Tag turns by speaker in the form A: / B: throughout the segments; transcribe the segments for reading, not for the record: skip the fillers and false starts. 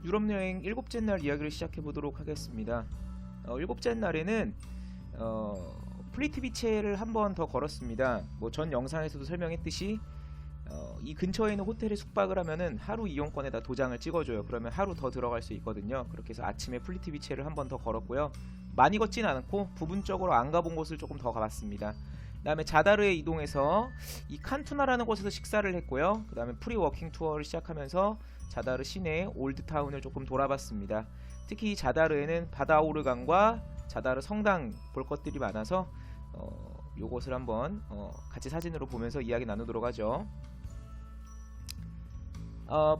A: 유럽 여행 일곱째 날 이야기를 시작해 보도록 하겠습니다. 일곱째 날에는 플리트비체를 한 번 더 걸었습니다. 뭐 전 영상에서도 설명했듯이 이 근처에 있는 호텔에 숙박을 하면은 하루 이용권에다 도장을 찍어줘요. 그러면 하루 더 들어갈 수 있거든요. 그렇게 해서 아침에 플리트비체를 한 번 더 걸었고요. 많이 걷진 않고 부분적으로 안 가본 곳을 조금 더 가봤습니다. 그 다음에 자다르에 이동해서 이 칸투나라는 곳에서 식사를 했고요. 그 다음에 프리워킹 투어를 시작하면서 자다르 시내 올드타운을 조금 돌아봤습니다. 특히 자다르에는 바다오르강과 자다르 성당 볼 것들이 많아서 요것을 한번 같이 사진으로 보면서 이야기 나누도록 하죠.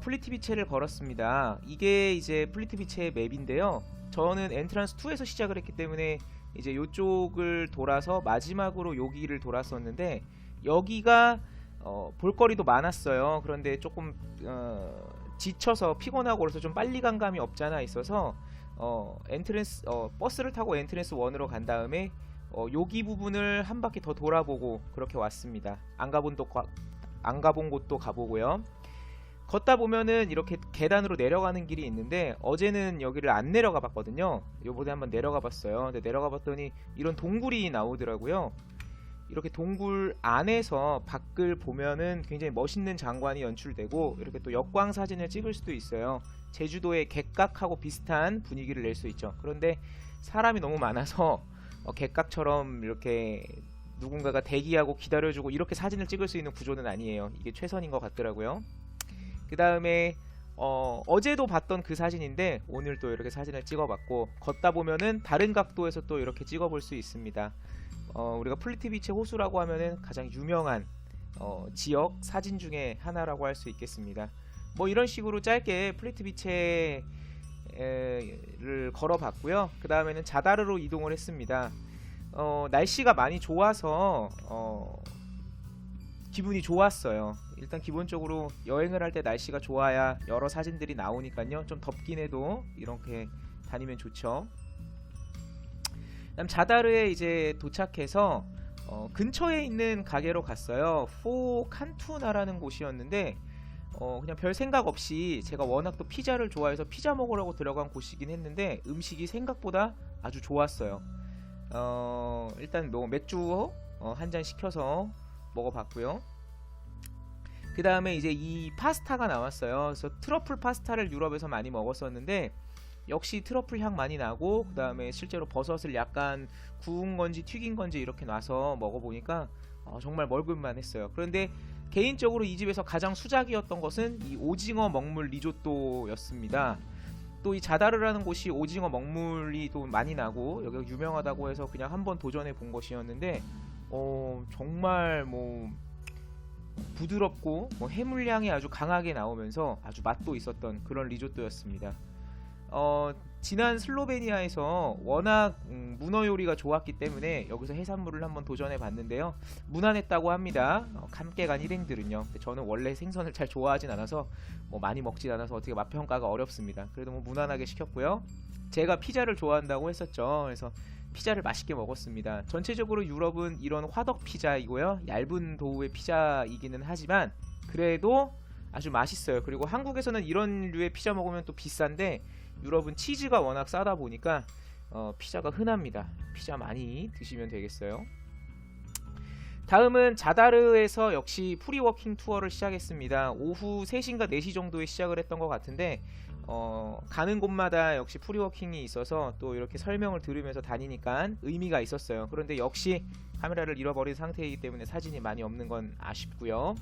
A: 플리트비체를 걸었습니다. 이게 이제 플리트비체의 맵인데요. 저는 엔트란스 2에서 시작을 했기 때문에 이제 요쪽을 돌아서 마지막으로 여기를 돌았었는데, 여기가 볼거리도 많았어요. 그런데 조금 지쳐서 피곤하고 그래서 좀 빨리 간 감이 없잖아 있어서 엔트랜스 버스를 타고 엔트랜스 1으로 간 다음에 여기 부분을 한 바퀴 더 돌아보고 그렇게 왔습니다. 안 가본 곳도 가보고요. 걷다 보면은 이렇게 계단으로 내려가는 길이 있는데, 어제는 여기를 안 내려가 봤거든요. 요번에 한번 내려가 봤어요. 근데 내려가 봤더니 이런 동굴이 나오더라고요. 이렇게 동굴 안에서 밖을 보면은 굉장히 멋있는 장관이 연출되고, 이렇게 또 역광 사진을 찍을 수도 있어요. 제주도의 객각하고 비슷한 분위기를 낼 수 있죠. 그런데 사람이 너무 많아서 객각처럼 이렇게 누군가가 대기하고 기다려주고 이렇게 사진을 찍을 수 있는 구조는 아니에요. 이게 최선인 것 같더라고요. 그 다음에 어제도 봤던 그 사진인데 오늘 또 이렇게 사진을 찍어봤고, 걷다 보면은 다른 각도에서 또 이렇게 찍어볼 수 있습니다. 우리가 플리트비체 호수라고 하면은 가장 유명한 지역 사진 중에 하나라고 할 수 있겠습니다. 뭐 이런 식으로 짧게 플리트비체를 걸어봤고요. 그 다음에는 자다르로 이동을 했습니다. 날씨가 많이 좋아서 기분이 좋았어요. 일단 기본적으로 여행을 할 때 날씨가 좋아야 여러 사진들이 나오니까요. 좀 덥긴 해도 이렇게 다니면 좋죠. 그다음 자다르에 이제 도착해서 근처에 있는 가게로 갔어요. 포 칸투나라는 곳이었는데 그냥 별 생각 없이, 제가 워낙 또 피자를 좋아해서 피자 먹으려고 들어간 곳이긴 했는데 음식이 생각보다 아주 좋았어요. 일단 뭐 맥주 한 잔 시켜서 먹어봤고요. 그 다음에 이제 이 파스타가 나왔어요. 그래서 트러플 파스타를 유럽에서 많이 먹었었는데 역시 트러플 향 많이 나고, 그 다음에 실제로 버섯을 약간 구운 건지 튀긴 건지 이렇게 놔서 먹어보니까 정말 먹을만 했어요. 그런데 개인적으로 이 집에서 가장 수작이었던 것은 이 오징어 먹물 리조또였습니다. 또 이 자다르라는 곳이 오징어 먹물이 또 많이 나고 여기가 유명하다고 해서 그냥 한번 도전해 본 것이었는데 정말 뭐 부드럽고 해물향이 아주 강하게 나오면서 아주 맛도 있었던 그런 리조또였습니다. 지난 슬로베니아에서 워낙 문어 요리가 좋았기 때문에 여기서 해산물을 한번 도전해 봤는데요. 무난했다고 합니다. 함께 간 일행들은요. 저는 원래 생선을 잘 좋아하진 않아서 많이 먹진 않아서 어떻게 맛평가가 어렵습니다. 그래도 무난하게 시켰고요. 제가 피자를 좋아한다고 했었죠. 그래서 피자를 맛있게 먹었습니다. 전체적으로 유럽은 이런 화덕 피자이고요. 얇은 도우의 피자이기는 하지만 그래도 아주 맛있어요. 그리고 한국에서는 이런 류의 피자 먹으면 또 비싼데, 유럽은 치즈가 워낙 싸다 보니까 피자가 흔합니다. 피자 많이 드시면 되겠어요. 다음은 자다르에서 역시 프리워킹 투어를 시작했습니다. 오후 3시인가 4시 정도에 시작을 했던 것 같은데 가는 곳마다 역시 프리워킹이 있어서 또 이렇게 설명을 들으면서 다니니까 의미가 있었어요. 그런데 역시 카메라를 잃어버린 상태이기 때문에 사진이 많이 없는 건 아쉽고요.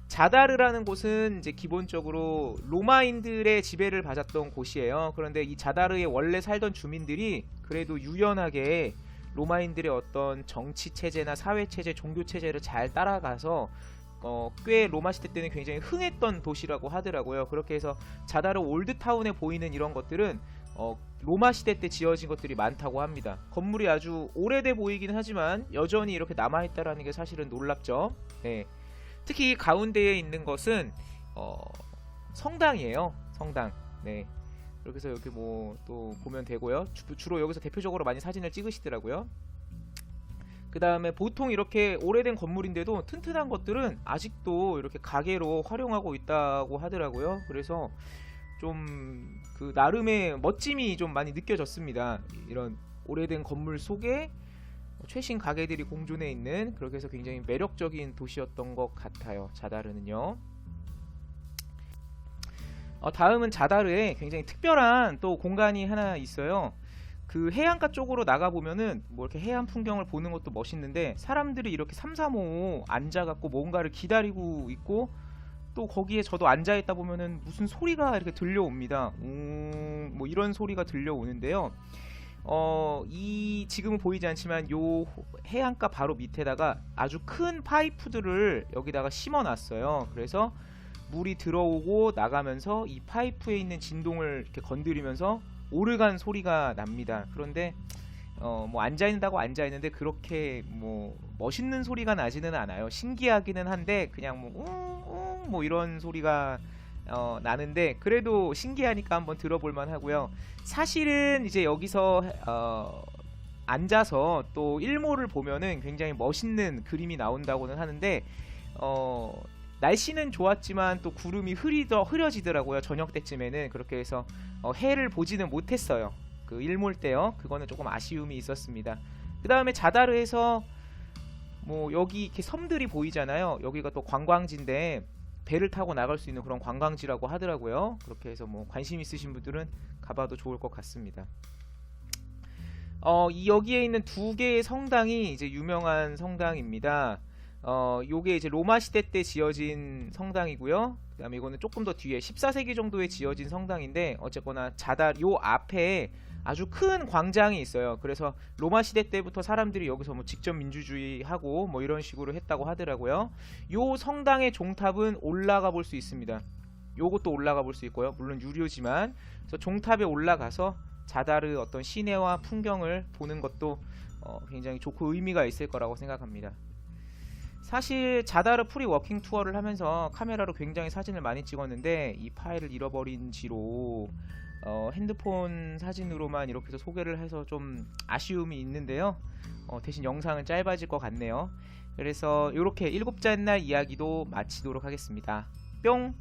A: 자다르라는 곳은 이제 기본적으로 로마인들의 지배를 받았던 곳이에요. 그런데 이 자다르에 원래 살던 주민들이 그래도 유연하게 로마인들의 어떤 정치 체제나 사회 체제, 종교 체제를 잘 따라가서 꽤 로마 시대 때는 굉장히 흥했던 도시라고 하더라고요. 그렇게 해서 자다르 올드타운에 보이는 이런 것들은 로마 시대 때 지어진 것들이 많다고 합니다. 건물이 아주 오래돼 보이긴 하지만 여전히 이렇게 남아있다라는 게 사실은 놀랍죠. 네. 특히 가운데에 있는 것은 성당이에요. 성당. 네. 그렇게 해서 이렇게 또 보면 되고요. 주로 여기서 대표적으로 많이 사진을 찍으시더라고요. 그 다음에 보통 이렇게 오래된 건물인데도 튼튼한 것들은 아직도 이렇게 가게로 활용하고 있다고 하더라고요. 그래서 좀 그 나름의 멋짐이 좀 많이 느껴졌습니다. 이런 오래된 건물 속에 최신 가게들이 공존해 있는, 그렇게 해서 굉장히 매력적인 도시였던 것 같아요. 자다르는요. 다음은 자다르에 굉장히 특별한 또 공간이 하나 있어요. 그 해안가 쪽으로 나가 보면은 뭐 이렇게 해안 풍경을 보는 것도 멋있는데, 사람들이 이렇게 삼삼오오 앉아갖고 뭔가를 기다리고 있고, 또 거기에 저도 앉아 있다 보면은 무슨 소리가 이렇게 들려옵니다. 뭐 이런 소리가 들려오는데요. 이 지금은 보이지 않지만 요 해안가 바로 밑에다가 아주 큰 파이프들을 여기다가 심어 놨어요. 그래서 물이 들어오고 나가면서 이 파이프에 있는 진동을 이렇게 건드리면서 오르간 소리가 납니다. 그런데 뭐 앉아있는다고 앉아있는데 그렇게 뭐 멋있는 소리가 나지는 않아요. 신기하기는 한데 그냥 뭐 이런 소리가 나는데, 그래도 신기하니까 한번 들어볼만 하고요. 사실은 이제 여기서 앉아서 또 일몰을 보면은 굉장히 멋있는 그림이 나온다고는 하는데, 날씨는 좋았지만 또 구름이 흐려지더라고요. 저녁 때쯤에는. 그렇게 해서 해를 보지는 못했어요. 그 일몰 때요. 그거는 조금 아쉬움이 있었습니다. 그 다음에 자다르에서 뭐 여기 이렇게 섬들이 보이잖아요. 여기가 또 관광지인데 배를 타고 나갈 수 있는 그런 관광지라고 하더라고요. 그렇게 해서 뭐 관심 있으신 분들은 가봐도 좋을 것 같습니다. 여기에 있는 두 개의 성당이 이제 유명한 성당입니다. 요게 이제 로마 시대 때 지어진 성당이고요. 그 다음에 이거는 조금 더 뒤에 14세기 정도에 지어진 성당인데, 어쨌거나 요 앞에 아주 큰 광장이 있어요. 그래서 로마 시대 때부터 사람들이 여기서 뭐 직접 민주주의하고 뭐 이런 식으로 했다고 하더라고요. 요 성당의 종탑은 올라가 볼 수 있습니다. 요것도 올라가 볼 수 있고요. 물론 유료지만. 그래서 종탑에 올라가서 자다르 어떤 시내와 풍경을 보는 것도 굉장히 좋고 의미가 있을 거라고 생각합니다. 사실 자다르 프리 워킹 투어를 하면서 카메라로 굉장히 사진을 많이 찍었는데, 이 파일을 잃어버린 지로 핸드폰 사진으로만 이렇게 해서 소개를 해서 좀 아쉬움이 있는데요. 대신 영상은 짧아질 것 같네요. 그래서 이렇게 7째 날 이야기도 마치도록 하겠습니다. 뿅!